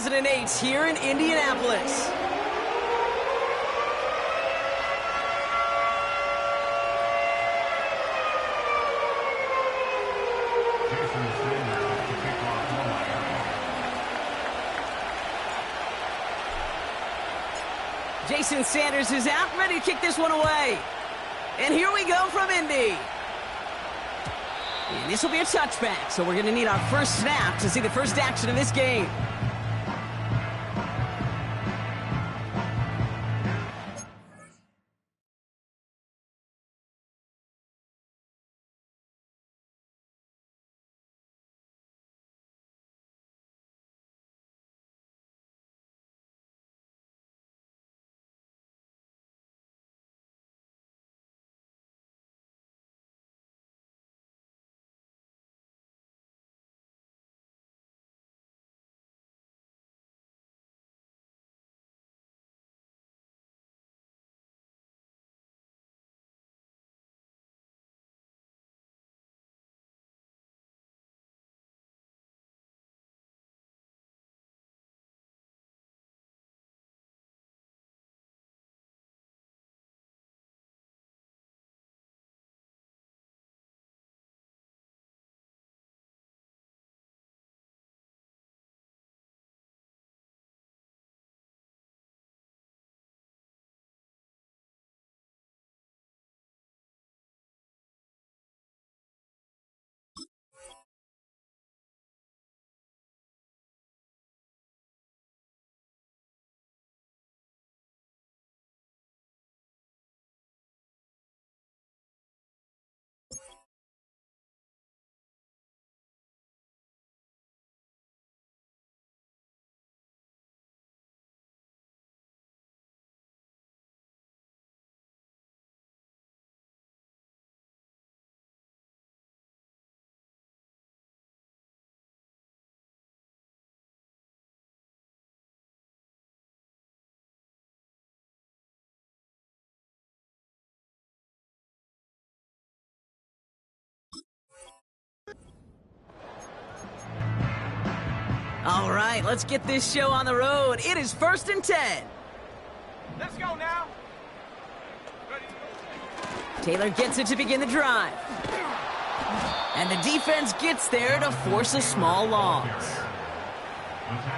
2008 here in Indianapolis. Jason Sanders is out, ready to kick this one away. And here we go from Indy. And this will be a touchback, so we're going to need our first snap to see the first action of this game. All right, let's get this show on the road. It is 1st and 10. Let's go now. Taylor gets it to begin the drive. And the defense gets there to force a small loss.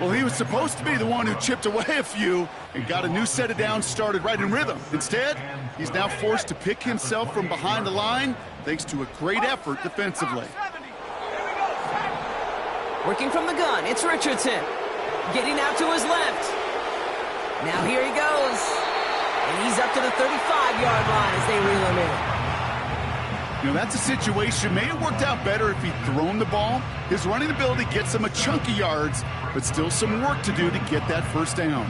Well, he was supposed to be the one who chipped away a few and got a new set of downs started right in rhythm. Instead, he's now forced to pick himself from behind the line thanks to a great effort defensively. Working from the gun, it's Richardson. Getting out to his left. Now here he goes. And he's up to the 35-yard line as they reel him in. You know, that's a situation. May have worked out better if he'd thrown the ball. His running ability gets him a chunk of yards, but still some work to do to get that first down.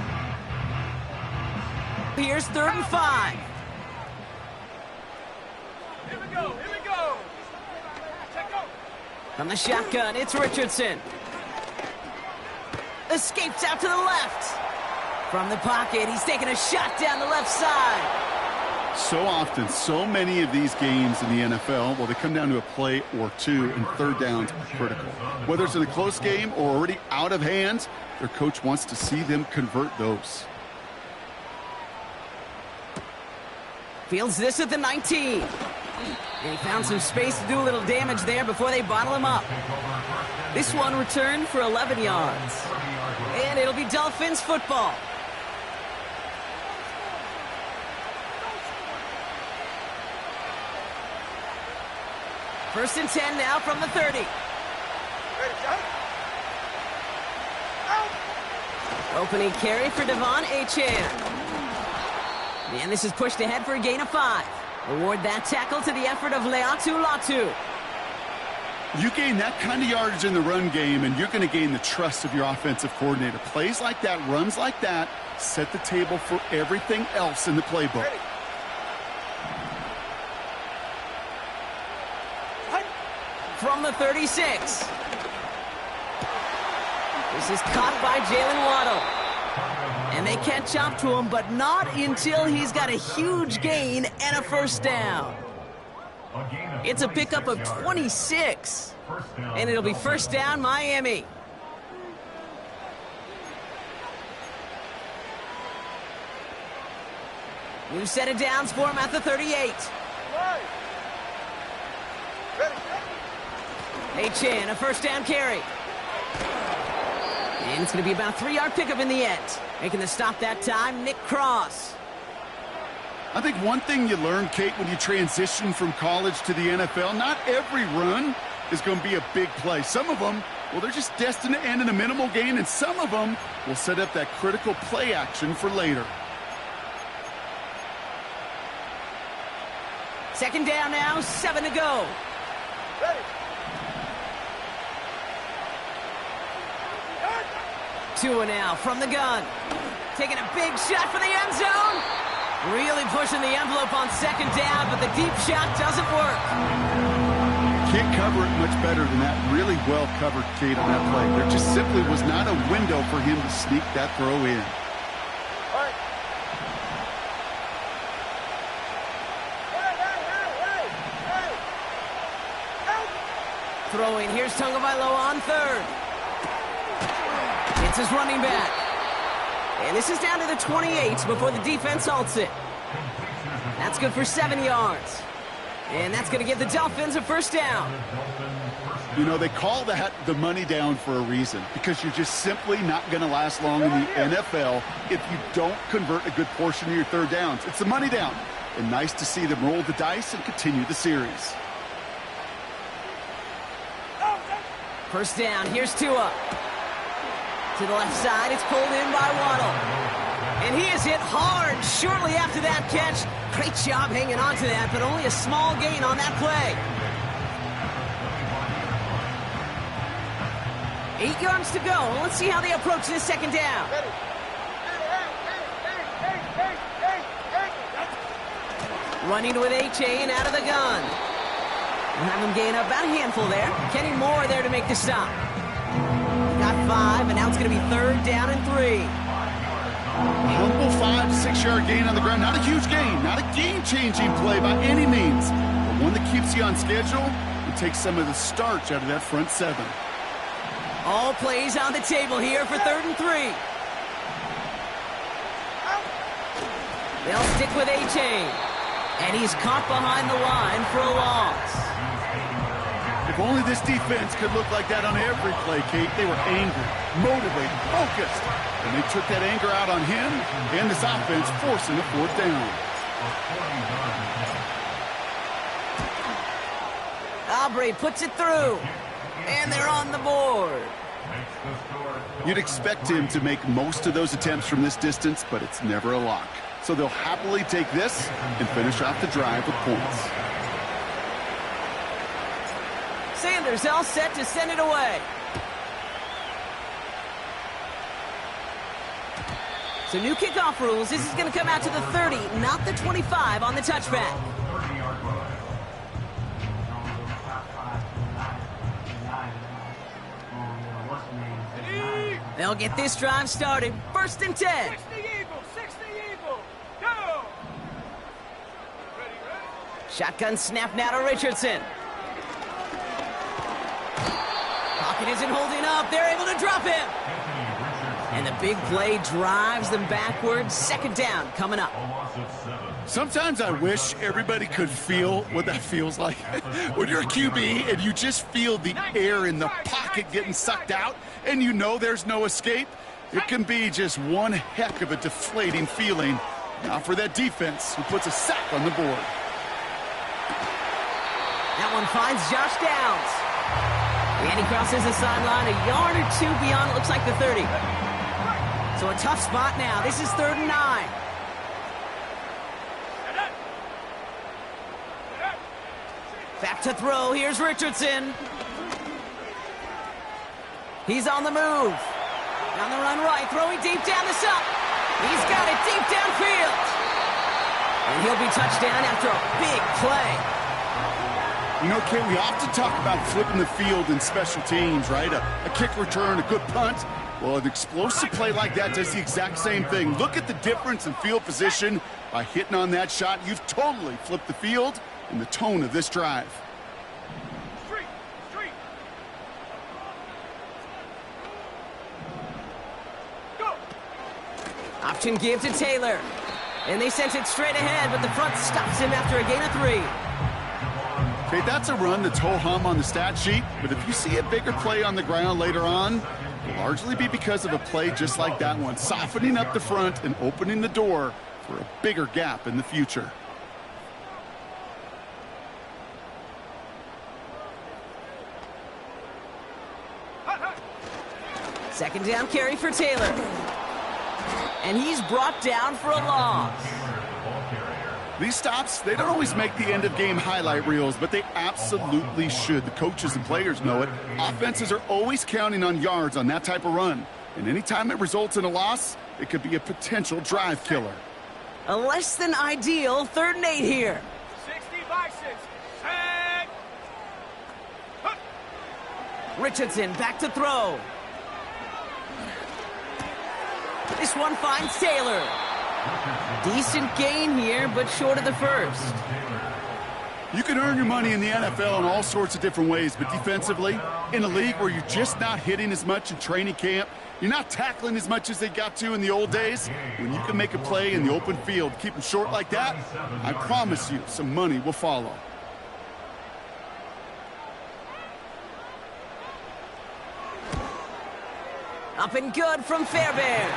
Here's 3rd and 5. Here we go. From the shotgun, it's Richardson. Escapes out to the left. From the pocket, he's taking a shot down the left side. So often, so many of these games in the NFL, well, they come down to a play or two, and third downs are critical. Whether it's in a close game or already out of hand, their coach wants to see them convert those. Fields this at the 19. And he found some space to do a little damage there before they bottle him up. This one returned for 11 yards. And it'll be Dolphins football. First and 10 now from the 30. Opening carry for Devon Achane. And this is pushed ahead for a gain of 5. Award that tackle to the effort of Leatu Latu. You gain that kind of yardage in the run game, and you're going to gain the trust of your offensive coordinator. Plays like that, runs like that, set the table for everything else in the playbook. From the 36. This is caught by Jalen Waddle. And they catch up to him, but not until he's got a huge gain and a first down. It's a pickup of 26. And it'll be first down, Miami. New set of downs for him at the 38. H.A. a first down carry. And it's going to be about a 3-yard pickup in the end. Making the stop that time, Nick Cross. I think one thing you learn, Kate, when you transition from college to the NFL, not every run is going to be a big play. Some of them, well, they're just destined to end in a minimal gain, and some of them will set up that critical play action for later. Second down now, 7 to go. Ready. Tua now from the gun. Taking a big shot for the end zone. Really pushing the envelope on second down, but the deep shot doesn't work. Can't cover it much better than that. Really well covered, Kate, on that play. There just simply was not a window for him to sneak that throw in. All right. Throwing, here's Tagovailoa on third. It's his running back. And this is down to the 28 before the defense halts it. That's good for 7 yards. And that's going to give the Dolphins a first down. You know, they call that the money down for a reason, because you're just simply not going to last long in the NFL if you don't convert a good portion of your third downs. It's the money down. And nice to see them roll the dice and continue the series. First down, here's Tua. To the left side, it's pulled in by Waddle. And he is hit hard shortly after that catch. Great job hanging on to that, but only a small gain on that play. 8 yards to go. Let's see how they approach this second down. Running with H.A. and out of the gun. We'll have him gain up about a handful there. Kenny Moore there to make the stop. Got 5, and now it's going to be third down and 3. Humble 5 to 6 yard gain on the ground. Not a huge gain, not a game-changing play by any means, but one that keeps you on schedule and takes some of the starch out of that front 7. All plays on the table here for third and 3. They'll stick with H.A. And he's caught behind the line for a loss. If only this defense could look like that on every play, Kate. They were angry, motivated, focused. And they took that anger out on him and this offense, forcing a fourth down. Aubrey puts it through. And they're on the board. You'd expect him to make most of those attempts from this distance, but it's never a lock. So they'll happily take this and finish off the drive with points. Sanders all set to send it away. So new kickoff rules. This is going to come out to the 30, not the 25 on the touchback. They'll get this drive started. First and 10. 60 Eagles, 60 Eagles. Go! Ready. Shotgun snap now to Richardson. Pocket isn't holding up. They're able to drop him. And the big play drives them backwards. Second down coming up. Sometimes I wish everybody could feel what that feels like. When you're a QB and you just feel the air in the pocket getting sucked out and you know there's no escape, it can be just one heck of a deflating feeling. Now for that defense who puts a sack on the board. That one finds Josh Downs. And he crosses the sideline a yard or 2 beyond, it looks like the 30. So a tough spot now. This is 3rd and 9. Back to throw. Here's Richardson. He's on the move. On the run right. Throwing deep down the up. He's got it deep downfield. And he'll be touchdown after a big play. You know, Kate, we often talk about flipping the field in special teams, right? A kick return, a good punt. Well, an explosive play like that does the exact same thing. Look at the difference in field position. By hitting on that shot, you've totally flipped the field and the tone of this drive. Street. Go! Option give to Taylor. And they sent it straight ahead, but the front stops him after a gain of 3. Okay, that's a run that's ho-hum on the stat sheet, but if you see a bigger play on the ground later on, it'll largely be because of a play just like that one, softening up the front and opening the door for a bigger gap in the future. Second down carry for Taylor. And he's brought down for a loss. These stops, they don't always make the end-of-game highlight reels, but they absolutely should. The coaches and players know it. Offenses are always counting on yards on that type of run. And anytime it results in a loss, it could be a potential drive killer. A less than ideal 3rd and 8 here. 60 Bisons. Set. Richardson back to throw. This one finds Taylor. Decent gain here, but short of the first. You can earn your money in the NFL in all sorts of different ways, but defensively, in a league where you're just not hitting as much in training camp, you're not tackling as much as they got to in the old days, when you can make a play in the open field, keep them short like that, I promise you some money will follow. Up and good from Fairbairn.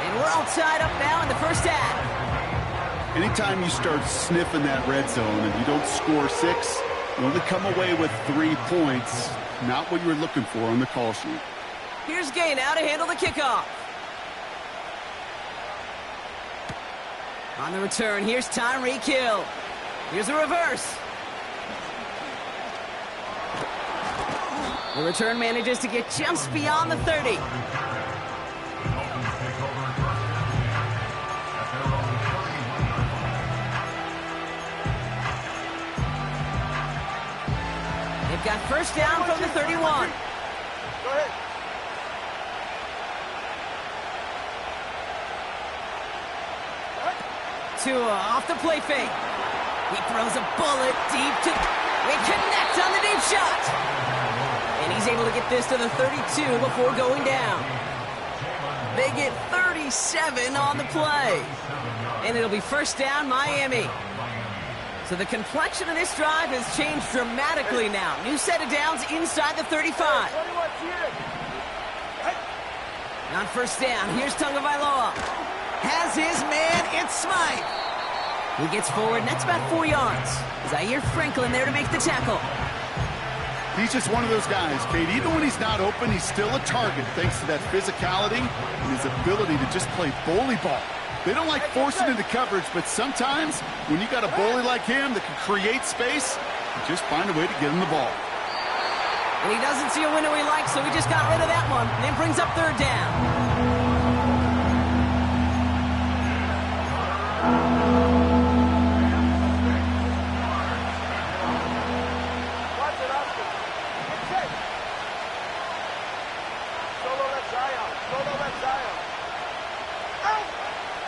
And we're all tied up now in the first half. Anytime you start sniffing that red zone and you don't score 6, you only come away with 3 points. Not what you were looking for on the call sheet. Here's Gay now to handle the kickoff. On the return, here's Tyreek Hill. Here's a reverse. The return manages to get just beyond the 30. They've got first down from the 31. Go ahead. Tua off the play fake. He throws a bullet deep to... We connect on the deep shot. And he's able to get this to the 32 before going down. They get 37 on the play. And it'll be first down, Miami. So the complexion of this drive has changed dramatically now. New set of downs inside the 35. On first down, here's Tagovailoa. Has his man, it's Smythe. He gets forward, and that's about 4 yards. Zaire Franklin there to make the tackle. He's just one of those guys, Kate. Even when he's not open, he's still a target thanks to that physicality and his ability to just play bully ball. They don't like forcing into coverage, but sometimes when you got a bully like him that can create space, you just find a way to get him the ball. And he doesn't see a window he likes, so he just got rid of that one, and then brings up third down.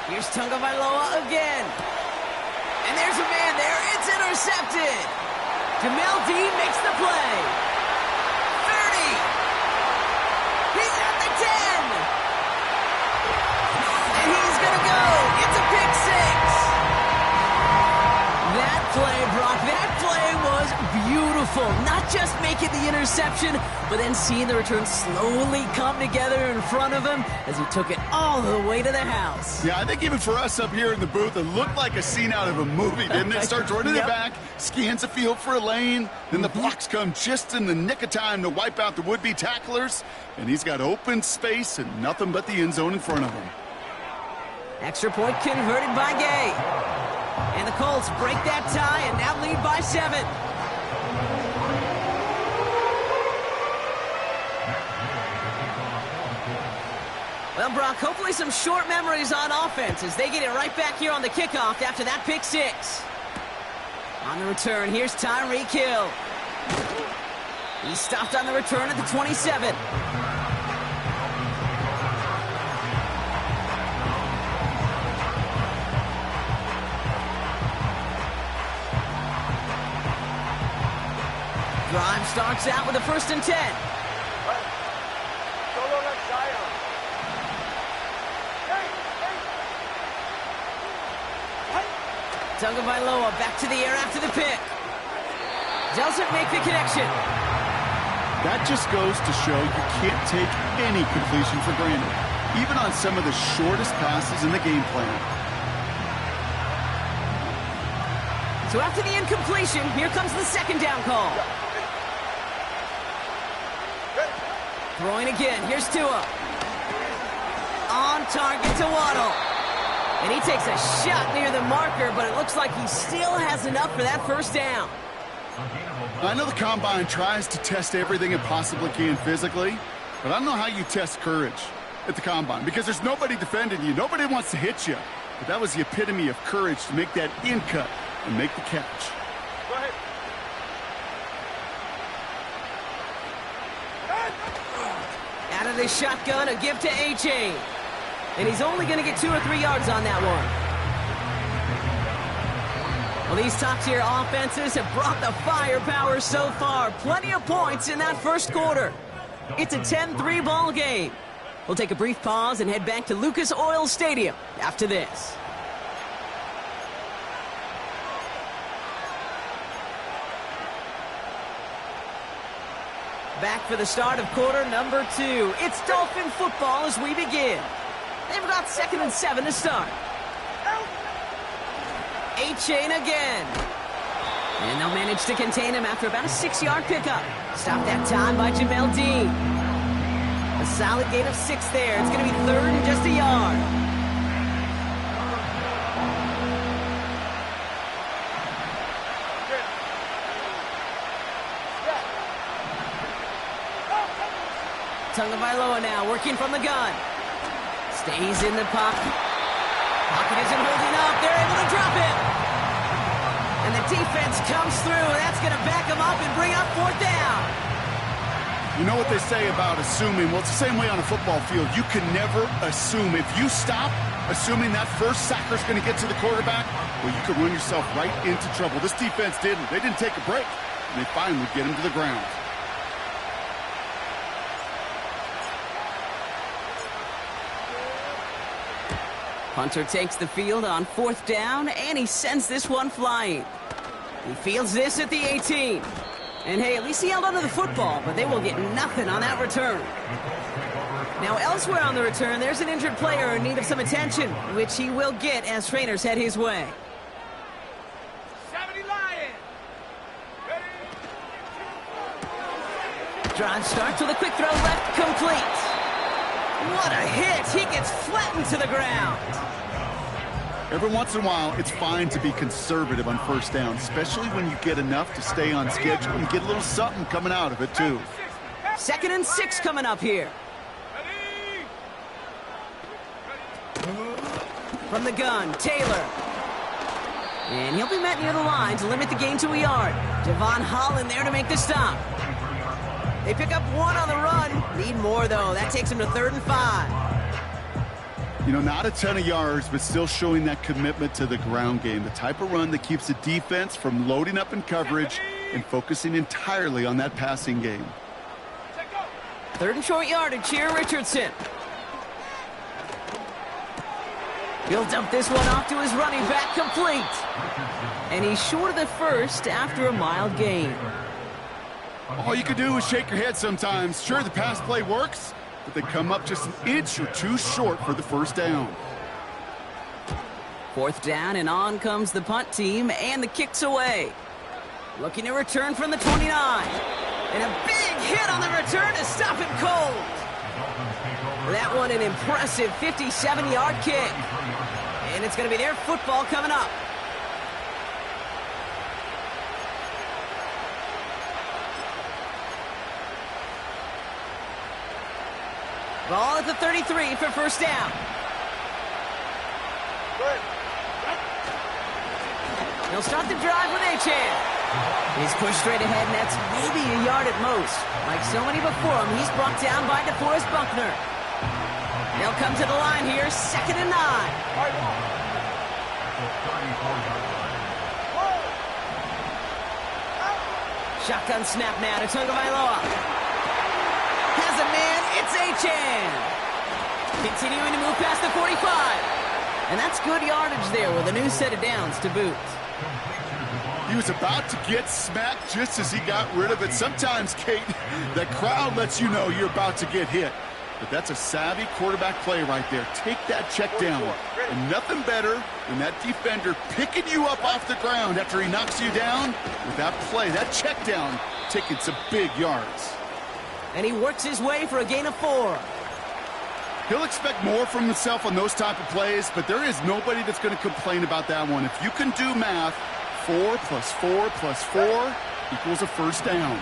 Here's Tagovailoa again. And there's a man there. It's intercepted. Jamel Dean makes the play. 30. He's at the 10. And he's going to go. It's a pick 6. That play, Brock, that play was beautiful. Not just making the interception, but then seeing the return slowly come together in front of him as he took it all the way to the house. Yeah, I think even for us up here in the booth, it looked like a scene out of a movie, didn't it? Starts running it back, scans the field for a lane, then the blocks come just in the nick of time to wipe out the would-be tacklers, and he's got open space and nothing but the end zone in front of him. Extra point converted by Gay. And the Colts break that tie and now lead by 7. Well, Brock, hopefully some short memories on offense as they get it right back here on the kickoff after that pick 6. On the return, here's Tyreek Hill. He stopped on the return at the 27. Drive starts out with a 1st and 10. Tagovailoa back to the air after the pick. Doesn't make the connection. That just goes to show you can't take any completion for granted, even on some of the shortest passes in the game plan. So after the incompletion, here comes the second down call. Throwing again. Here's Tua. On target to Waddle. And he takes a shot near the marker, but it looks like he still has enough for that first down. I know the Combine tries to test everything it possibly can physically, but I don't know how you test courage at the Combine, because there's nobody defending you. Nobody wants to hit you. But that was the epitome of courage to make that in cut and make the catch. Go ahead. Out of the shotgun, a give to A-Chain. And he's only going to get 2 or 3 yards on that one. Well, these top-tier offenses have brought the firepower so far. Plenty of points in that first quarter. It's a 10-3 ball game. We'll take a brief pause and head back to Lucas Oil Stadium after this. Back for the start of quarter number 2. It's Dolphin football as we begin. They've got 2nd and 7 to start. A-Chain again. And they'll manage to contain him after about a 6-yard pickup. Stopped that time by Jamel Dean. A solid gain of 6 there. It's going to be 3rd and just a yard. Tagovailoa now working from the gun. Stays in the pocket. Pocket isn't holding up. They're able to drop it. And the defense comes through. That's going to back them up and bring up 4th down. You know what they say about assuming? Well, it's the same way on a football field. You can never assume. If you stop assuming that first sacker's going to get to the quarterback, well, you could run yourself right into trouble. This defense didn't. They didn't take a break. And they finally get him to the ground. Hunter takes the field on 4th down, and he sends this one flying. He fields this at the 18. And hey, at least he held onto the football, but they will get nothing on that return. Now, elsewhere on the return, there's an injured player in need of some attention, which he will get as trainers head his way. 70 Lions. Drive starts with a quick throw left, complete. What a hit! He gets flattened to the ground. Every once in a while, it's fine to be conservative on 1st down, especially when you get enough to stay on schedule and get a little something coming out of it, too. 2nd and 6 coming up here. From the gun, Taylor. And he'll be met near the line to limit the gain to a yard. Javon Holland there to make the stop. They pick up 1 on the run. Need more, though. That takes them to 3rd and 5. You know, not a ton of yards, but still showing that commitment to the ground game. The type of run that keeps the defense from loading up in coverage and focusing entirely on that passing game. 3rd and short yardage here, Richardson. He'll dump this one off to his running back, complete. And he's short of the first after a mild gain. All you can do is shake your head sometimes. Sure, the pass play works, but they come up just an inch or 2 short for the 1st down. 4th down, and on comes the punt team, and the kick's away. Looking to return from the 29. And a big hit on the return to stop him cold. That one an impressive 57-yard kick. And it's going to be their football coming up. Ball at the 33 for 1st down. He'll start the drive with A-Chain. He's pushed straight ahead, and that's maybe a yard at most. Like so many before him, he's brought down by DeForest Buckner. They'll come to the line here, 2nd and 9. Shotgun snap now to Tagovailoa. Has a man, it's A-Chan. Continuing to move past the 45. And that's good yardage there with a new set of downs to boot. He was about to get smacked just as he got rid of it. Sometimes, Kate, the crowd lets you know you're about to get hit. But that's a savvy quarterback play right there. Take that check down. And nothing better than that defender picking you up off the ground after he knocks you down with that play. That check down taking some big yards. And he works his way for a gain of 4. He'll expect more from himself on those type of plays, but there is nobody that's going to complain about that one. If you can do math, 4 plus 4 plus 4 equals a first down.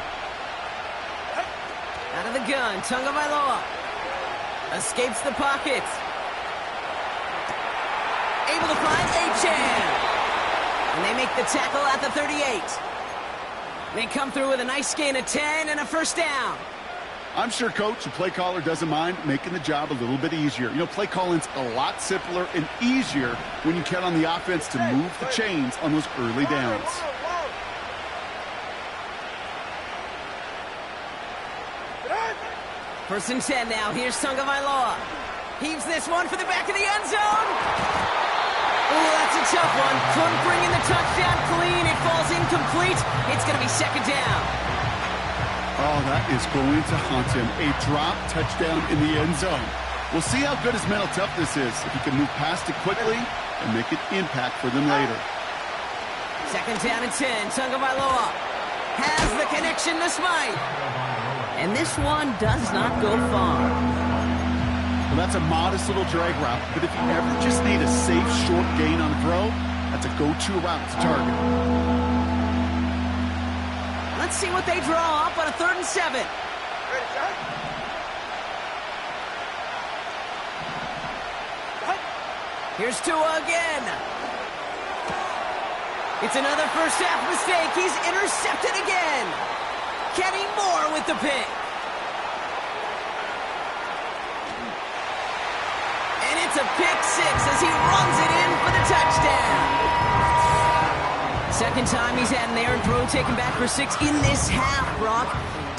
Out of the gun, Tagovailoa escapes the pocket. Able to find Achane. And they make the tackle at the 38. They come through with a nice gain of 10 and a first down. I'm sure, Coach, the play caller doesn't mind making the job a little bit easier. You know, play calling's a lot simpler and easier when you count on the offense to move the chains on those early downs. First and 10 now. Here's Tagovailoa. Heaves this one for the back of the end zone. Oh, that's a tough one. Couldn't bring in the touchdown clean. It falls incomplete. It's going to be second down. Oh, that is going to haunt him. A drop touchdown in the end zone. We'll see how good his mental toughness is if he can move past it quickly and make an impact for them later. Second down and 10. Tagovailoa has the connection to Smythe. And this one does not go far. Well, that's a modest little drag route, but if you ever just need a safe, short gain on a throw, that's a go-to route to target. Let's see what they draw up on a 3rd and 7. Ready, son? Here's Tua again. It's another first half mistake. He's intercepted again. Kenny Moore with the pick. And it's a pick 6 as he runs it in for the touchdown. Second time he's had an errant throw taken back for 6 in this half, Brock.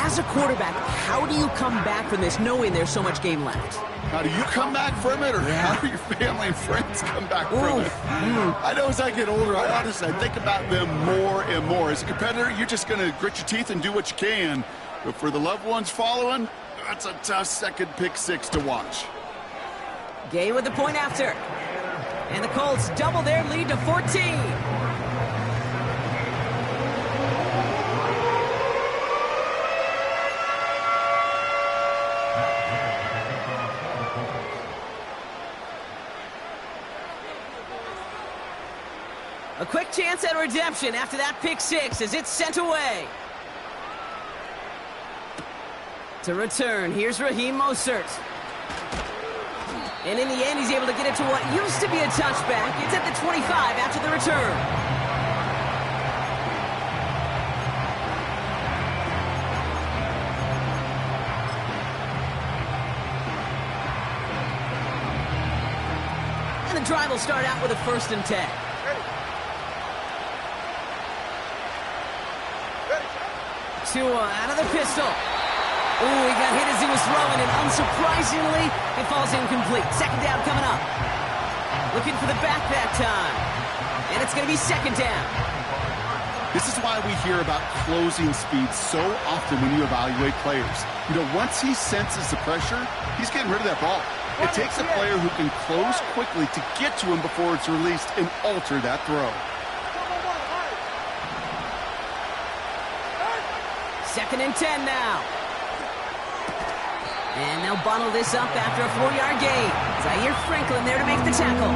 As a quarterback, how do you come back from this knowing there's so much game left? How do you come back from it, or how do your family and friends come back from it? I know as I get older, I think about them more and more. As a competitor, you're just going to grit your teeth and do what you can. But for the loved ones following, that's a tough second pick 6 to watch. Gay with the point after. And the Colts double their lead to 14. A quick chance at redemption after that pick 6 as it's sent away. To return, here's Raheem Mostert. And in the end, he's able to get it to what used to be a touchback. It's at the 25 after the return. And the drive will start out with a 1st and 10. Tua out of the pistol. Ooh, he got hit as he was throwing, and unsurprisingly, it falls incomplete. Second down coming up. Looking for the back that time. And it's going to be second down. This is why we hear about closing speed so often when you evaluate players. You know, once he senses the pressure, he's getting rid of that ball. It takes a player who can close quickly to get to him before it's released and alter that throw. Second and 10 now. And they'll bottle this up after a 4-yard gain. Zaire Franklin there to make the tackle.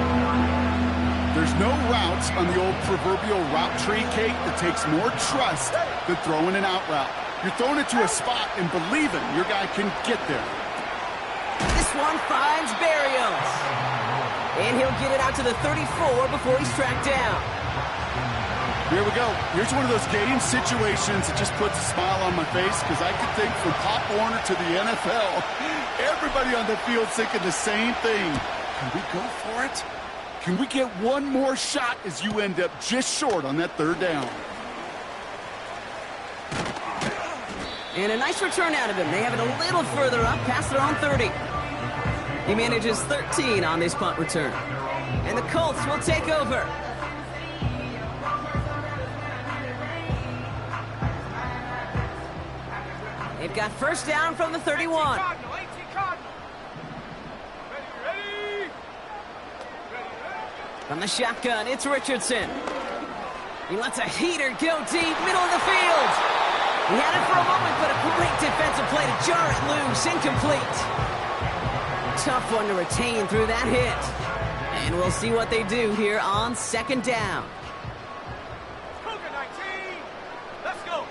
There's no routes on the old proverbial route tree, Kate, that takes more trust than throwing an out route. You're throwing it to a spot and believing your guy can get there. This one finds Barrios. And he'll get it out to the 34 before he's tracked down. Here we go. Here's one of those game situations that just puts a smile on my face because I could think from Pop Warner to the NFL, everybody on the field thinking the same thing. Can we go for it? Can we get one more shot as you end up just short on that 3rd down? And a nice return out of him. They have it a little further up past their own 30. He manages 13 on this punt return. And the Colts will take over. They've got first down from the 31. From the shotgun, it's Richardson. He lets a heater go deep, middle of the field. He had it for a moment, but a great defensive play to jar it loose, incomplete. Tough one to retain through that hit. And we'll see what they do here on second down. Let's go.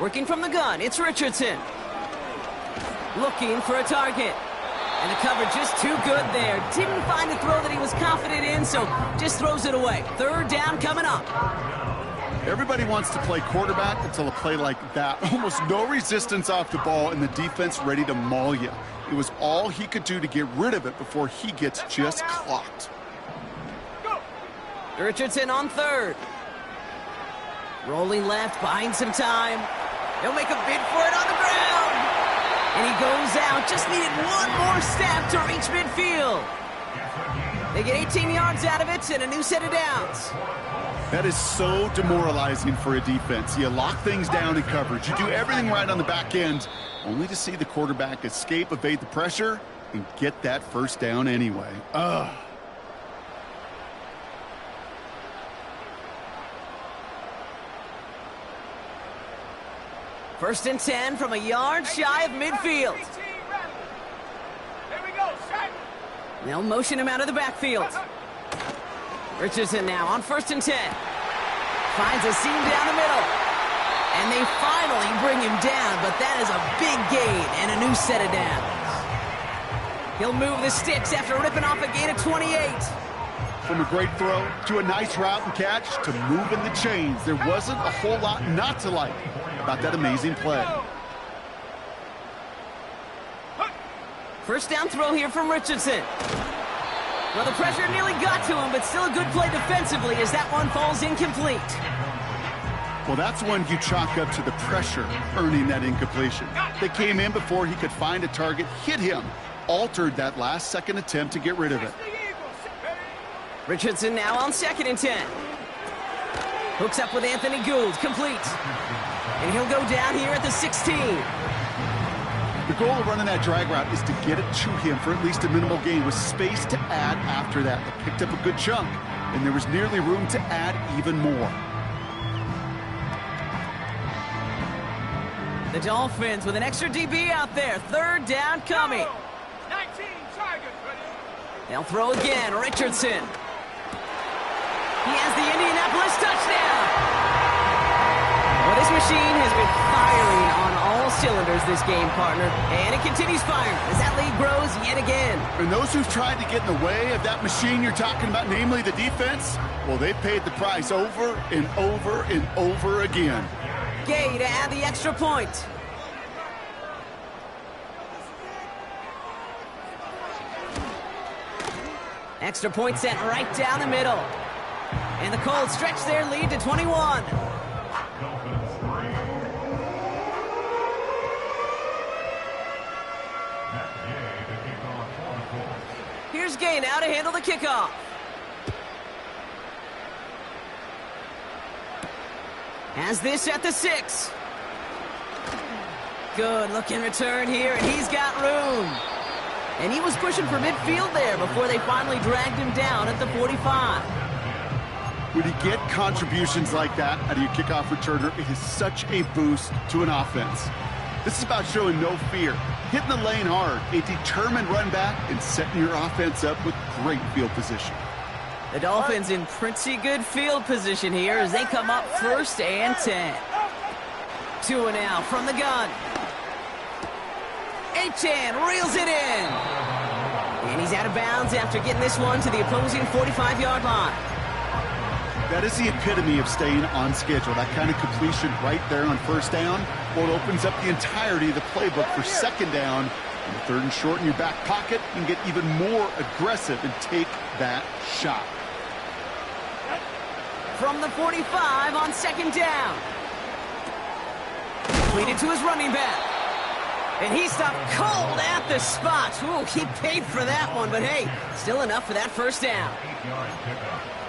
Working from the gun, it's Richardson. Looking for a target. And the coverage just too good there. Didn't find a throw that he was confident in, so just throws it away. Third down coming up. Everybody wants to play quarterback until a play like that. Almost no resistance off the ball and the defense ready to maul you. It was all he could do to get rid of it before he gets just clocked. Richardson on third. Rolling left, buying some time. He'll make a bid for it on the ground. And he goes out. Just needed one more step to reach midfield. They get 18 yards out of it and a new set of downs. That is so demoralizing for a defense. You lock things down in coverage. You do everything right on the back end, only to see the quarterback escape, evade the pressure, and get that first down anyway. Ugh. First and 10 from a yard shy of midfield. Here we go, set. They'll motion him out of the backfield. Richardson now on first and 10. Finds a seam down the middle. And they finally bring him down, but that is a big gain and a new set of downs. He'll move the sticks after ripping off a gain of 28. From a great throw to a nice route and catch to moving the chains, there wasn't a whole lot not to like about that amazing play. First down throw here from Richardson. Well, the pressure nearly got to him, but still a good play defensively as that one falls incomplete. Well, that's one you chalk up to the pressure earning that incompletion. They came in before he could find a target, hit him, altered that last-second attempt to get rid of it. Richardson now on second and 10. Hooks up with Anthony Gould, complete. And he'll go down here at the 16. The goal of running that drag route is to get it to him for at least a minimal gain with space to add after that. They picked up a good chunk, and there was nearly room to add even more. The Dolphins with an extra DB out there. Third down coming. 19 Tigers ready. They'll throw again. Richardson. He has the Indianapolis touchdown. Well, this machine has been firing on all cylinders this game, partner. And it continues firing as that lead grows yet again. And those who've tried to get in the way of that machine you're talking about, namely the defense, well, they've paid the price over and over and over again. Gay to add the extra point. Extra point sent right down the middle. And the Colts stretch their lead to 21. Here's Gay now to handle the kickoff. Has this at the 6. Good looking return here, and he's got room. And he was pushing for midfield there before they finally dragged him down at the 45. When you get contributions like that out of your kickoff returner, it is such a boost to an offense. This is about showing no fear, hitting the lane hard, a determined run back, and setting your offense up with great field position. The Dolphins in pretty good field position here as they come up first and 10. 2 now from the gun. Achane reels it in. And he's out of bounds after getting this one to the opposing 45-yard line. That is the epitome of staying on schedule. That kind of completion right there on first down. Well, it opens up the entirety of the playbook for second down. And third and short in your back pocket, you can get even more aggressive and take that shot. From the 45 on second down. Completed to his running back. And he stopped cold at the spot. Ooh, he paid for that one, but hey, still enough for that first down.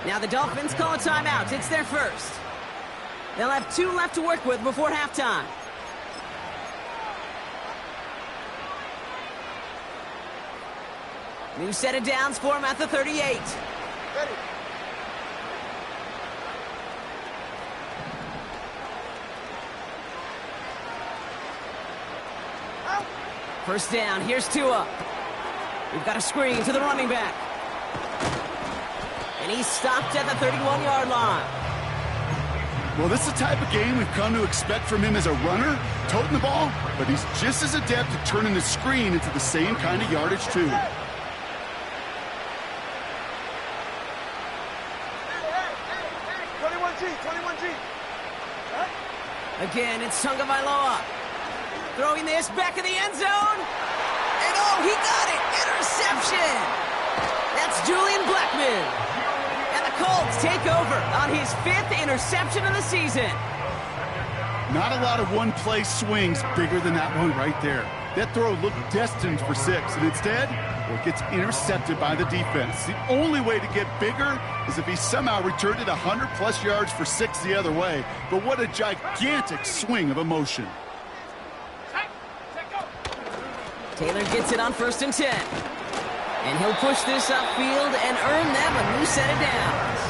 Now the Dolphins call a timeout. It's their first. They'll have 2 left to work with before halftime. New set of downs for him at the 38. Ready. First down, here's Tua. We've got a screen to the running back. And he's stopped at the 31-yard line. Well, this is the type of game we've come to expect from him as a runner, toting the ball, but he's just as adept at turning the screen into the same kind of yardage, too. Hey, 21G. Again, it's Tagovailoa. Throwing this back in the end zone. And oh, he got it! Interception! That's Julian Blackmon. And the Colts take over on his 5th interception of the season. Not a lot of one-play swings bigger than that one right there. That throw looked destined for 6, and instead, well, it gets intercepted by the defense. The only way to get bigger is if he somehow returned it 100-plus yards for 6 the other way. But what a gigantic swing of emotion. Taylor gets it on 1st and 10. And he'll push this upfield and earn them a new set of downs.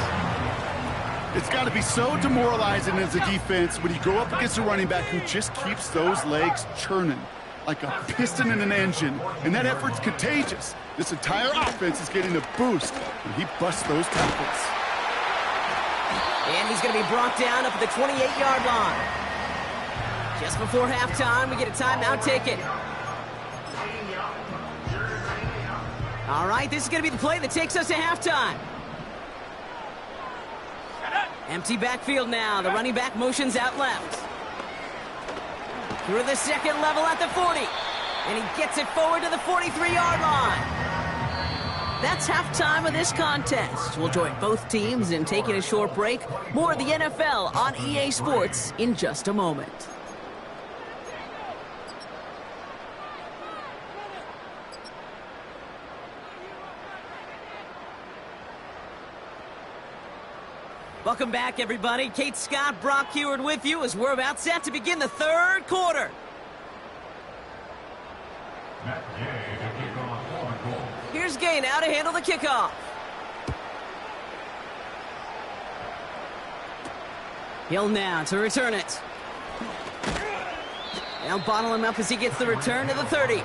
It's got to be so demoralizing as a defense when you go up against a running back who just keeps those legs churning like a piston in an engine, and that effort's contagious. This entire offense is getting a boost when he busts those tackles. And he's going to be brought down up at the 28-yard line. Just before halftime, we get a timeout taken. All right, this is going to be the play that takes us to halftime. Empty backfield now. The running back motions out left. Through the second level at the 40. And he gets it forward to the 43-yard line. That's halftime of this contest. We'll join both teams in taking a short break. More of the NFL on EA Sports in just a moment. Welcome back, everybody. Kate Scott, Brock Heward with you as we're about set to begin the 3rd quarter. Here's Gay now to handle the kickoff. Hill now to return it. They'll bottle him up as he gets the return to the 30.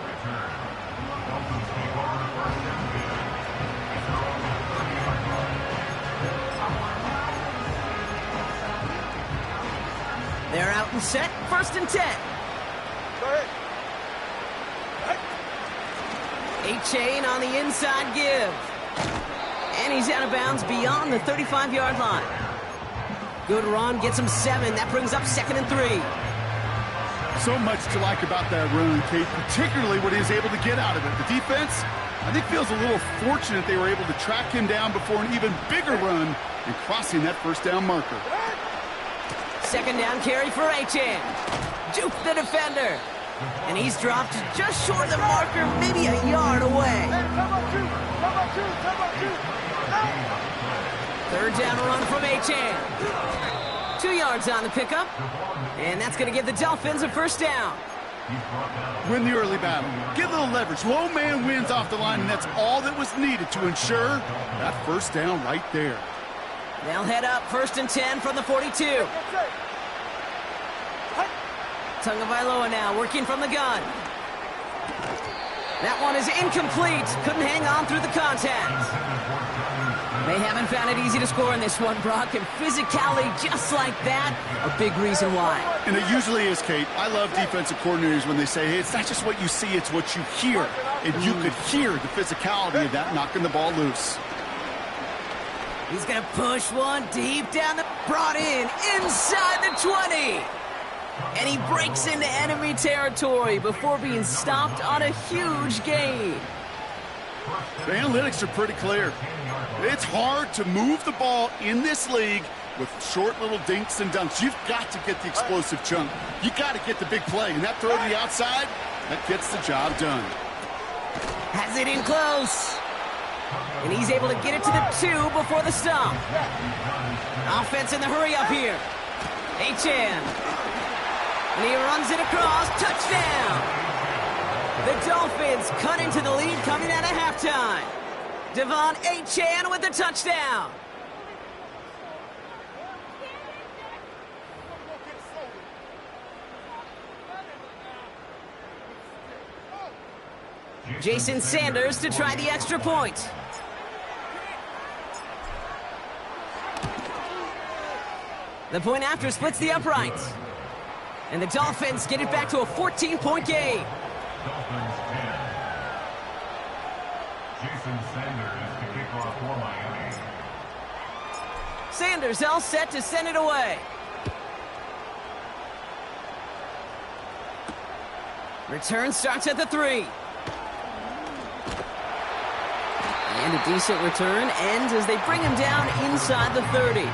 They're out and set, 1st and 10. Go ahead. A-Chain on the inside give. And he's out of bounds beyond the 35-yard line. Good run, gets him 7. That brings up 2nd and 3. So much to like about that run, Kate, particularly what he was able to get out of it. The defense, I think, feels a little fortunate they were able to track him down before an even bigger run and crossing that 1st down marker. 2nd down carry for A-Chain. Juke the defender. And he's dropped just short of the marker, maybe a yard away. Third down run from A-Chain. 2 yards on the pickup. And that's going to give the Dolphins a 1st down. Win the early battle. Get a little leverage. Low man wins off the line, and that's all that was needed to ensure that 1st down right there. They'll head up 1st and 10 from the 42. Tagovailoa now working from the gun. That one is incomplete. Couldn't hang on through the contact. They haven't found it easy to score in this one, Brock, and physicality just like that, a big reason why. And it usually is, Kate. I love defensive coordinators when they say, hey, it's not just what you see, it's what you hear. And you could hear the physicality of that knocking the ball loose. He's going to push one deep down the... Brought in inside the 20. And he breaks into enemy territory before being stopped on a huge gain. The analytics are pretty clear. It's hard to move the ball in this league with short little dinks and dunks. You've got to get the explosive chunk. You got to get the big play. And that throw to the outside, That gets the job done. Has it in close. And he's able to get it to the 2 before the stop. Offense in the hurry up here. H.N. And he runs it across. Touchdown! The Dolphins cut into the lead coming out of halftime. Devon H.N. with the touchdown. Jason Sanders to try the extra point. The point after splits the uprights. And the Dolphins get it back to a 14-point game. Dolphins 10. Jason Sanders to kick off for Miami. Sanders all set to send it away. Return starts at the 3. And a decent return ends as they bring him down inside the 30.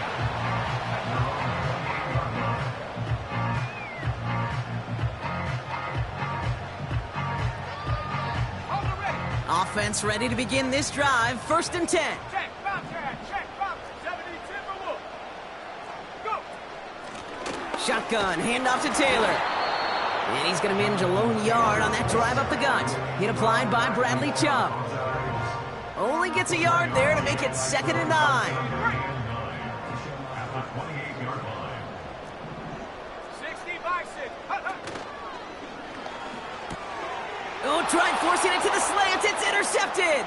Offense ready to begin this drive. 1st and 10. Check, Bobcat, check, Bob. 70, Timberwolf. Go. Shotgun, handoff to Taylor. And he's going to manage a lone yard on that drive up the gut. Hit applied by Bradley Chubb. Only gets a yard there to make it 2nd and 9. At the 28-yard line. 60 by 6. Oh, tried forcing it to the slant. It's intercepted.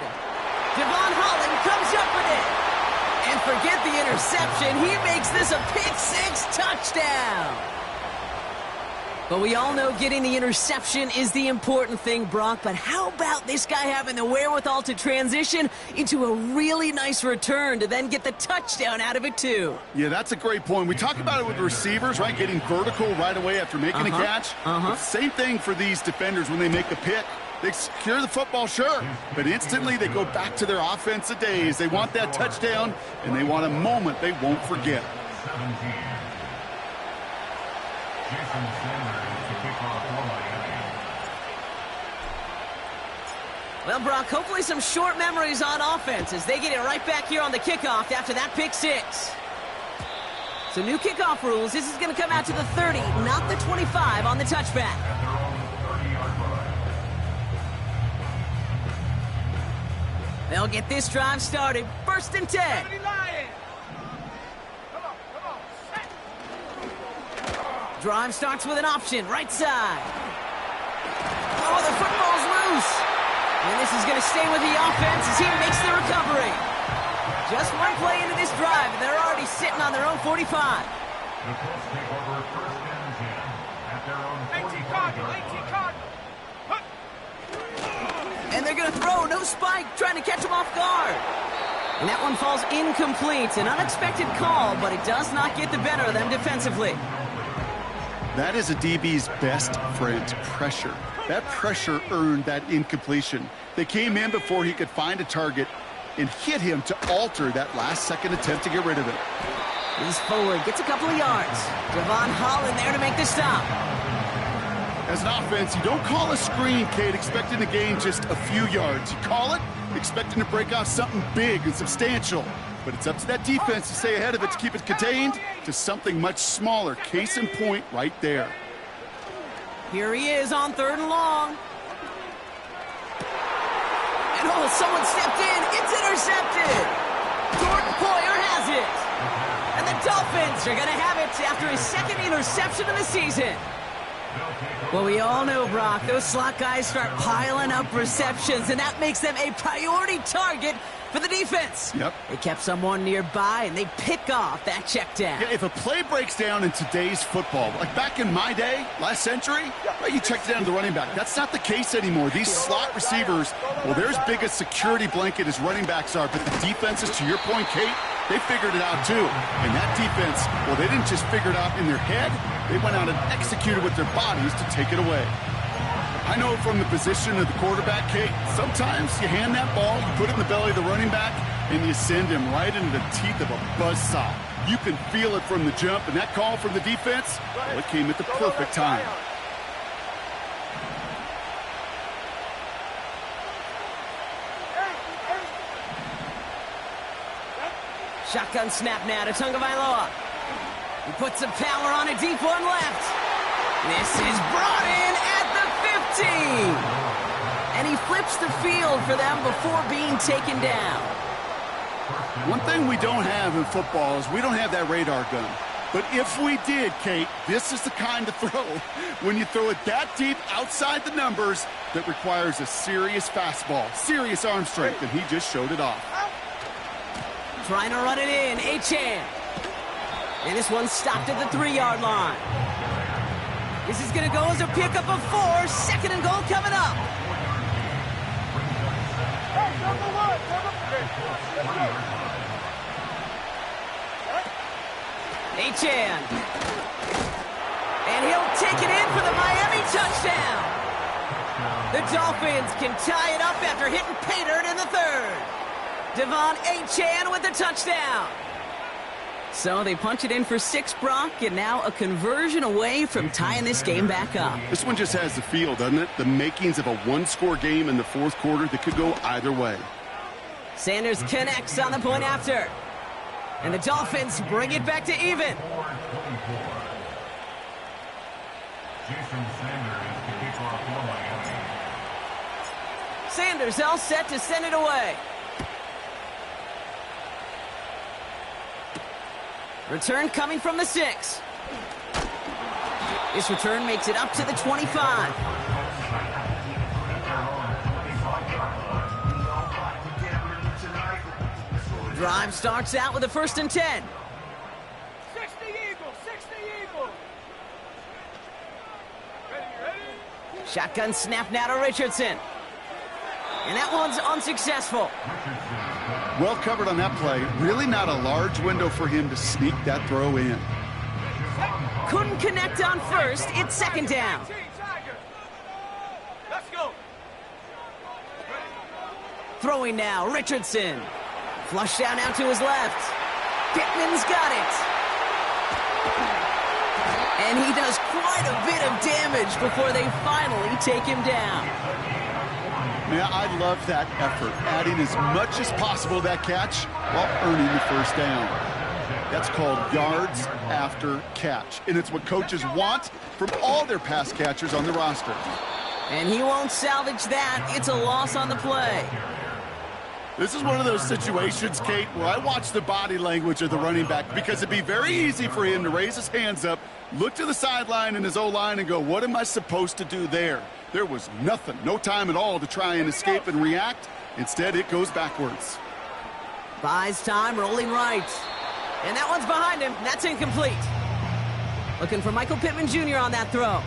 Devon Holland comes up with it. And forget the interception. He makes this a pick-6 touchdown. But we all know getting the interception is the important thing, Brock. But how about this guy having the wherewithal to transition into a really nice return to then get the touchdown out of it, too? Yeah, that's a great point. We talk about it with receivers, right? Getting vertical right away after making a catch. It's the same thing for these defenders when they make a pick. They secure the football, sure, but instantly they go back to their offensive days. They want that touchdown, and they want a moment they won't forget. 17. Jason Sanders to kick off for Miami. Well, Brock, hopefully some short memories on offense as they get it right back here on the kickoff after that pick-6. So new kickoff rules. This is going to come out to the 30, not the 25 on the touchback. At their own 30-yard line. They'll get this drive started. 1st and 10. 70 Lions. Come on, come on. Set. Drive starts with an option, right side. Oh, the football's loose. And this is going to stay with the offense as he makes the recovery. Just one play into this drive, and they're already sitting on their own 45. The Colts take over 1st and 10 at their own 18 Cardinal, 18 Cardinal. Hup. And they're going to throw, no spike, trying to catch him off guard. And that one falls incomplete. An unexpected call, but it does not get the better of them defensively. That is a DB's best friend, pressure. That pressure earned that incompletion. They came in before he could find a target and hit him to alter that last-second attempt to get rid of it. He's forward, gets a couple of yards. Devon Holland there to make the stop. As an offense, you don't call a screen, Kate, expecting to gain just a few yards. You call it expecting to break off something big and substantial. But it's up to that defense to stay ahead of it, to keep it contained to something much smaller. Case in point right there. Here he is on 3rd and long. And oh, someone stepped in. It's intercepted. Jordan Poyer has it. And the Dolphins are going to have it after his 2nd interception of the season. Well, we all know, Brock, those slot guys start piling up receptions, and that makes them a priority target for the defense. Yep. They kept someone nearby, and they pick off that check down. Yeah, if a play breaks down in today's football, like back in my day, last century, right, you checked down to the running back. That's not the case anymore. These slot receivers, well, they're as big a security blanket as running backs are, but the defenses, to your point, Kate, they figured it out too. And that defense, well, they didn't just figure it out in their head. They went out and executed with their bodies to take it away. I know from the position of the quarterback, Kate, sometimes you hand that ball, you put it in the belly of the running back, and you send him right into the teeth of a buzzsaw. You can feel it from the jump, and that call from the defense, well, it came at the perfect time. Shotgun snap now to Tagovailoa. He puts some power on a deep one left. This is brought in at the 15. And he flips the field for them before being taken down. One thing we don't have in football is we don't have that radar gun. But if we did, Kate, this is the kind of throw, when you throw it that deep outside the numbers, that requires a serious fastball, serious arm strength, and he just showed it off. Trying to run it in, Achane. And this one's stopped at the 3-yard line. This is going to go as a pickup of 4, 2nd and goal coming up. Hey, number 1, let's go. Achane. And he'll take it in for the Miami touchdown. The Dolphins can tie it up after hitting pay dirt in the 3rd. Devon Achane with the touchdown. So they punch it in for 6, Brock, and now a conversion away from tying this game back up. This one just has the feel, doesn't it? The makings of a one-score game in the 4th quarter that could go either way. Sanders connects on the point after. And the Dolphins bring it back to even. Sanders all set to send it away. Return coming from the 6. This return makes it up to the 25. Drive starts out with a 1st and 10. 60 Eagles, 60 Eagles. Ready? Shotgun snap now to Richardson. And that one's unsuccessful. Well covered on that play. Really not a large window for him to sneak that throw in. Couldn't connect on 1st. It's 2nd down. Let's go. Throwing now, Richardson. Flush down out to his left. Pittman's got it. And he does quite a bit of damage before they finally take him down. Yeah, I love that effort, adding as much as possible to that catch while earning the 1st down. That's called yards after catch, and it's what coaches want from all their pass catchers on the roster. And he won't salvage that. It's a loss on the play. This is one of those situations, Kate, where I watch the body language of the running back because it'd be very easy for him to raise his hands up, look to the sideline in his O-line and go, what am I supposed to do there? There was nothing, no time at all to try and escape and react. Instead, it goes backwards. Buys time, rolling right. And that one's behind him. That's incomplete. Looking for Michael Pittman Jr. on that throw.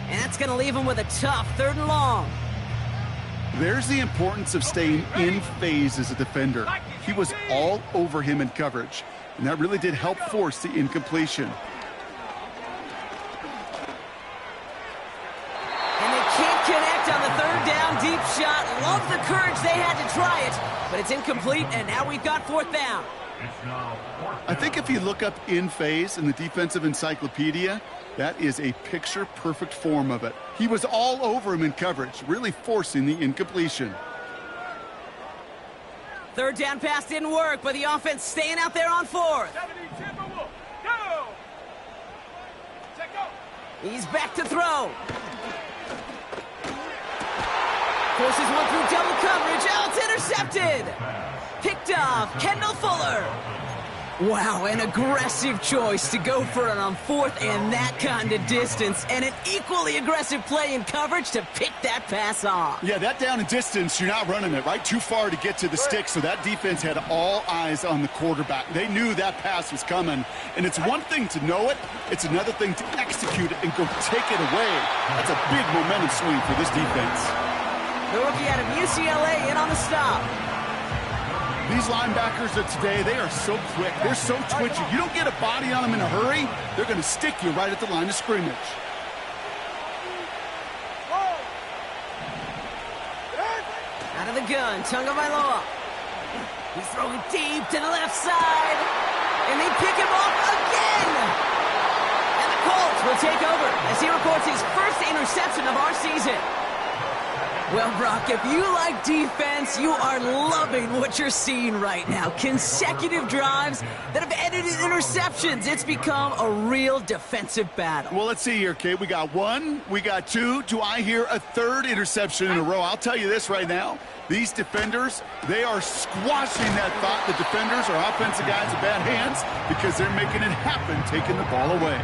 And that's going to leave him with a tough 3rd and long. There's the importance of staying in phase as a defender. He was all over him in coverage, and that really did help force the incompletion. And they can't connect on the 3rd down deep shot. Love the courage they had to try it, but it's incomplete, and now we've got 4th down. I think if you look up in phase in the defensive encyclopedia, that is a picture-perfect form of it. He was all over him in coverage, really forcing the incompletion. 3rd down pass didn't work, but the offense staying out there on 4th. 70 Timberwolves, go! Check go! He's back to throw. Forces one through double coverage. Oh, it's intercepted. Picked off Kendall Fuller. Wow, an aggressive choice to go for it on 4th and that kind of distance, and an equally aggressive play in coverage to pick that pass off. Yeah, that down and distance, you're not running it, right? Too far to get to the stick, so that defense had all eyes on the quarterback. They knew that pass was coming, and it's one thing to know it, it's another thing to execute it and go take it away. That's a big momentum swing for this defense. The rookie out of UCLA in on the stop. These linebackers of today, they are so quick. They're so twitchy. You don't get a body on them in a hurry, they're going to stick you right at the line of scrimmage. Out of the gun, Tagovailoa. He's throwing deep to the left side. And they pick him off again. And the Colts will take over as he records his 1st interception of our season. Well, Brock, if you like defense, you are loving what you're seeing right now. Consecutive drives that have ended in interceptions. It's become a real defensive battle. Well, let's see here, Kate. We got one, we got two. Do I hear a third interception in a row? I'll tell you this right now. These defenders, they are squashing that thought the defenders are offensive guys in bad hands because they're making it happen, taking the ball away.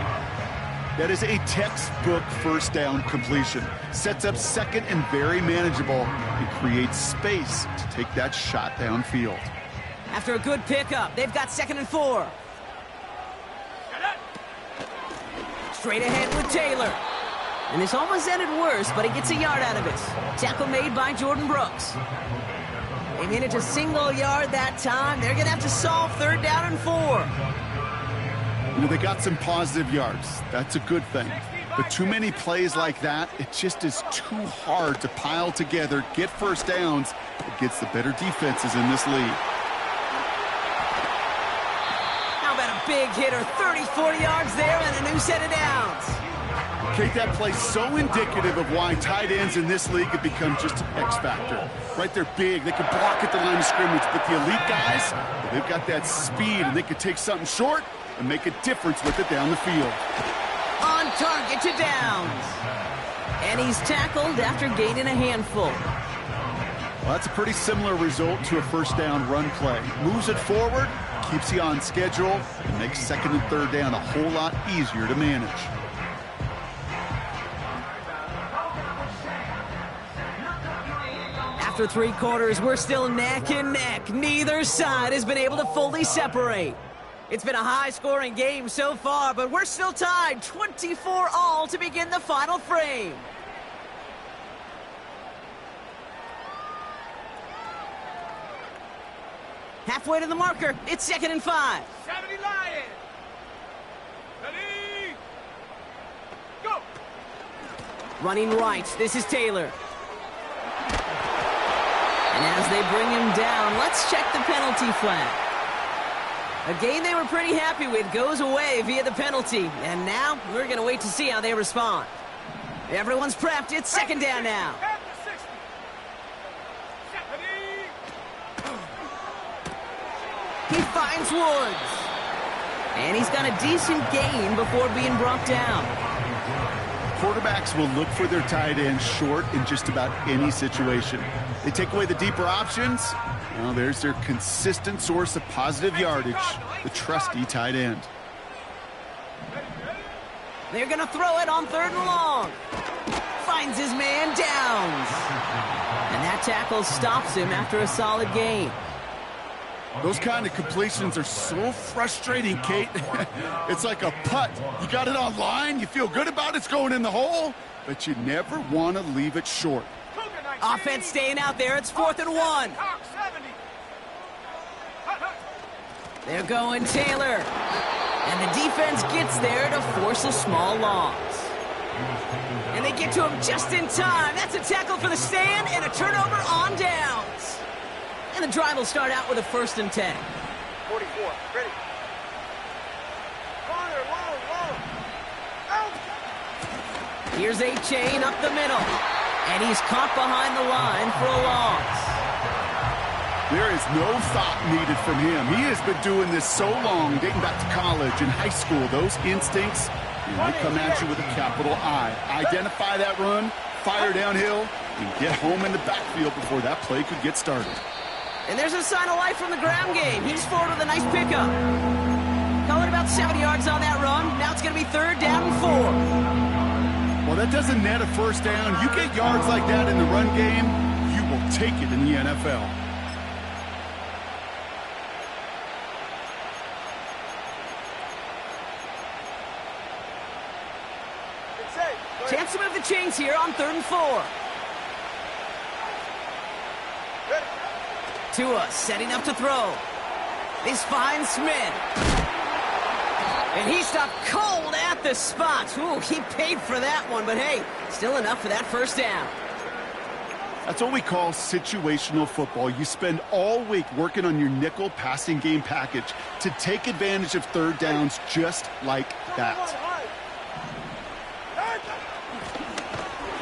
That is a textbook first down completion. Sets up second and very manageable and creates space to take that shot downfield. After a good pickup, they've got 2nd and 4. Straight ahead with Taylor. And this almost ended worse, but he gets a yard out of it. Tackle made by Jordan Brooks. They managed a single yard that time. They're going to have to solve 3rd down and 4. You know, they got some positive yards. That's a good thing. But too many plays like that, it just is too hard to pile together, get first downs against the better defenses in this league. How about a big hitter? 30, 40 yards there and a new set of downs. Kate, that play's so indicative of why tight ends in this league have become just an X factor. Right, they're big. They can block at the line of scrimmage. But the elite guys, they've got that speed, and they can take something short and make a difference with it down the field. On target to downs. And he's tackled after gaining a handful. Well, that's a pretty similar result to a first down run play. Moves it forward, keeps you on schedule, and makes 2nd and 3rd down a whole lot easier to manage. After 3 quarters, we're still neck and neck. Neither side has been able to fully separate. It's been a high-scoring game so far, but we're still tied 24-all to begin the final frame. Halfway to the marker, it's 2nd and 5. 70 Lions. Ready? Go. Running right, this is Taylor. And as they bring him down, let's check the penalty flag. A game they were pretty happy with goes away via the penalty. And now we're going to wait to see how they respond. Everyone's prepped. It's 2nd down now. He finds Woods. And he's got a decent gain before being brought down. Quarterbacks will look for their tight end short in just about any situation. They take away the deeper options. Well, there's their consistent source of positive yardage, the trusty tight end. They're going to throw it on 3rd and long. Finds his man, Downs. And that tackle stops him after a solid gain. Those kind of completions are so frustrating, Kate. It's like a putt. You got it on line, you feel good about it's going in the hole, but you never want to leave it short. Offense staying out there. It's 4th and 1. They're going Taylor. And the defense gets there to force a small loss. And they get to him just in time. That's a tackle for the stand and a turnover on downs. And the drive will start out with a 1st and 10. 44, ready. Corner, long. Out. Here's a chain up the middle. And he's caught behind the line for a loss. There is no thought needed from him. He has been doing this so long, dating back to college and high school. Those instincts, they come at you with a capital I. Identify that run, fire downhill, and get home in the backfield before that play could get started. And there's a sign of life from the ground game. He's forward with a nice pickup. Call it about 70 yards on that run. Now it's going to be 3rd down and 4. Well, that doesn't net a first down. You get yards like that in the run game, you will take it in the NFL. Chance to move the chains here on 3rd and 4. Tua setting up to throw. This finds Smith. And he stopped cold at the spot. Ooh, he paid for that one, but hey, still enough for that first down. That's what we call situational football. You spend all week working on your nickel passing game package to take advantage of 3rd downs just like that.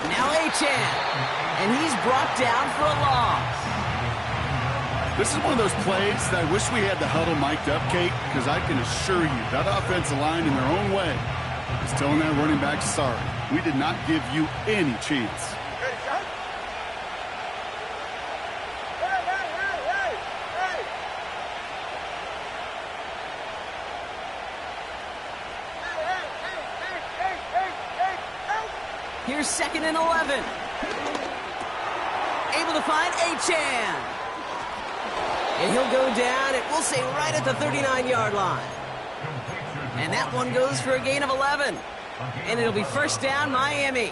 Now Achan. And he's brought down for a loss. This is one of those plays that I wish we had the huddle mic'd up, Kate, because I can assure you that offensive line in their own way is telling that running back, sorry, we did not give you any chance. Here's 2nd and 11. Able to find Achan. And he'll go down, it will say right at the 39-yard line. And that one goes for a gain of 11. And it'll be first down, Miami.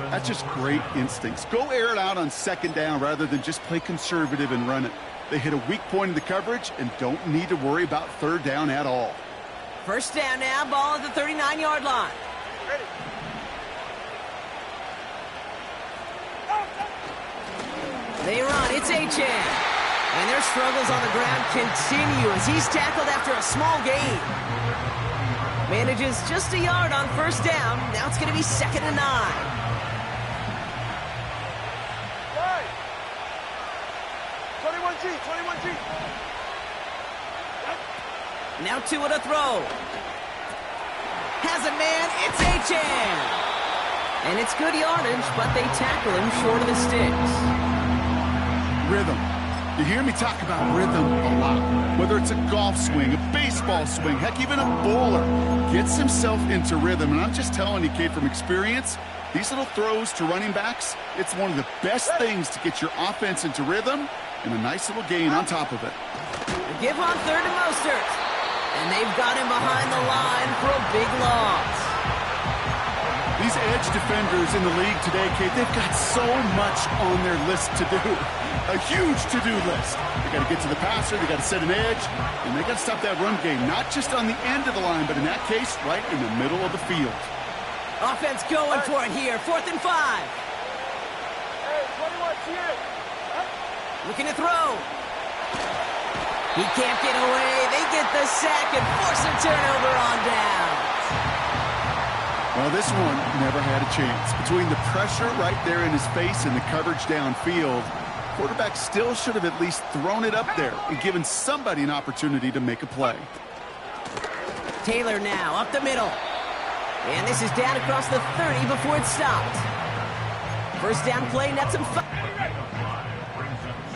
That's just great instincts. Go air it out on 2nd down rather than just play conservative and run it. They hit a weak point in the coverage and don't need to worry about 3rd down at all. First down now, ball at the 39-yard line. Ready. They run, it's Achan. And their struggles on the ground continue as he's tackled after a small gain. Manages just a yard on first down. Now it's going to be 2nd and 9. Right. 21G, 21G. Now 2 at a throw. Has a man, it's Achan. And it's good yardage, but they tackle him short of the sticks. Rhythm. You hear me talk about rhythm a lot. Whether it's a golf swing, a baseball swing, heck, even a bowler gets himself into rhythm. And I'm just telling you, Kate, from experience, these little throws to running backs, it's one of the best things to get your offense into rhythm and a nice little gain on top of it. Give on 3rd and Mostert. And they've got him behind the line for a big loss. These edge defenders in the league today, Kate, they've got so much on their list to do. A huge to-do list. They got to get to the passer, they got to set an edge, and they got to stop that run game, not just on the end of the line, but in that case, right in the middle of the field. Offense going for it here. 4th and 5. Hey, 21, see it. Looking to throw. He can't get away. They get the sack and force a turnover on down. Well, this one never had a chance. Between the pressure right there in his face and the coverage downfield, quarterback still should have at least thrown it up there and given somebody an opportunity to make a play. Taylor now up the middle. And this is down across the 30 before it stopped. First down play, nets him. Brings up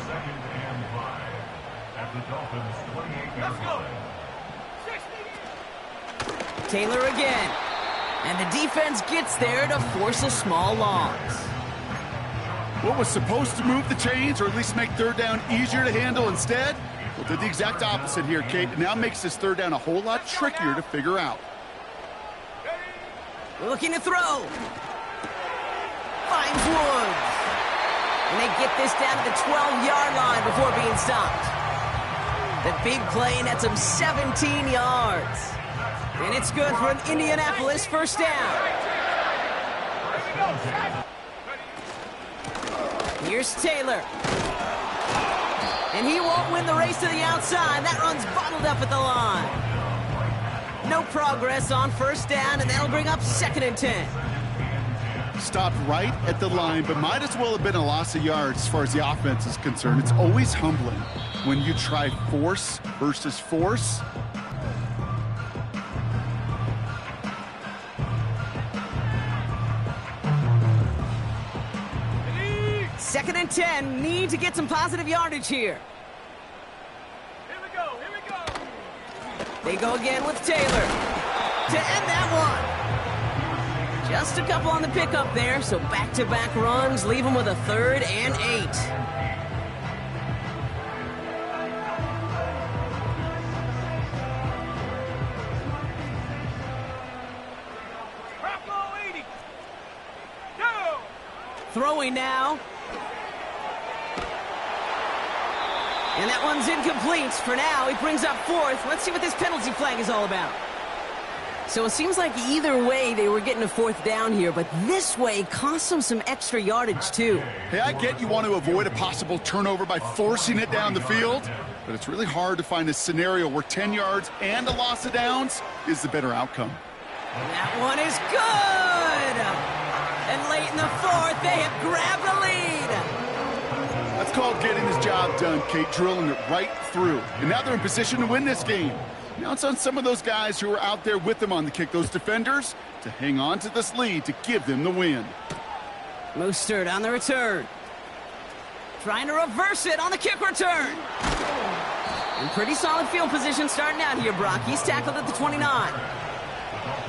2nd and 5 at the Dolphins' 28-yard line. Taylor again. And the defense gets there to force a small loss. What was supposed to move the chains or at least make 3rd down easier to handle instead? Well, did the exact opposite here, Kate. It now makes this 3rd down a whole lot trickier to figure out. Looking to throw. Finds Woods. And they get this down to the 12-yard line before being stopped. The big play nets him 17 yards. And it's good for an Indianapolis first down. Here's Taylor. And he won't win the race to the outside. That run's bottled up at the line. No progress on first down, and that'll bring up 2nd and 10. Stopped right at the line, but might as well have been a loss of yards as far as the offense is concerned. It's always humbling when you try force versus force. Second and 10, need to get some positive yardage here. Here we go, here we go. They go again with Taylor to end that one. Just a couple on the pickup there, so back-to-back runs leave them with a 3rd and 8. Bravo 80. Go. Throwing now. And that one's incomplete. For now, he brings up 4th. Let's see what this penalty flag is all about. So it seems like either way they were getting a 4th down here, but this way cost them some extra yardage too. Hey, I get you want to avoid a possible turnover by forcing it down the field, but it's really hard to find a scenario where 10 yards and a loss of downs is the better outcome. That one is good! And late in the fourth, they have grabbed the lead. That's called getting his job done, Kate, drilling it right through. And now they're in position to win this game. Now it's on some of those guys who are out there with them on the kick, those defenders, to hang on to this lead to give them the win. Mostert on the return. Trying to reverse it on the kick return. In pretty solid field position starting out here, Brock. He's tackled at the 29.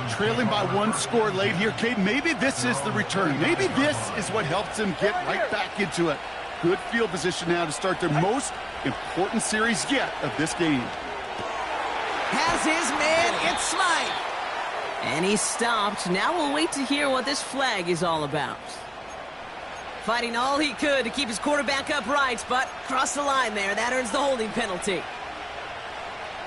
Trailing by one score late here, Kate. Maybe this is the return. Maybe this is what helps them get right back into it. Good field position now to start their most important series yet of this game. Has his man, it's Smythe. And he's stopped. Now we'll wait to hear what this flag is all about. Fighting all he could to keep his quarterback upright, but crossed the line there. That earns the holding penalty.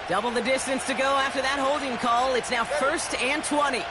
Double the distance to go after that holding call. It's now 1st and 20.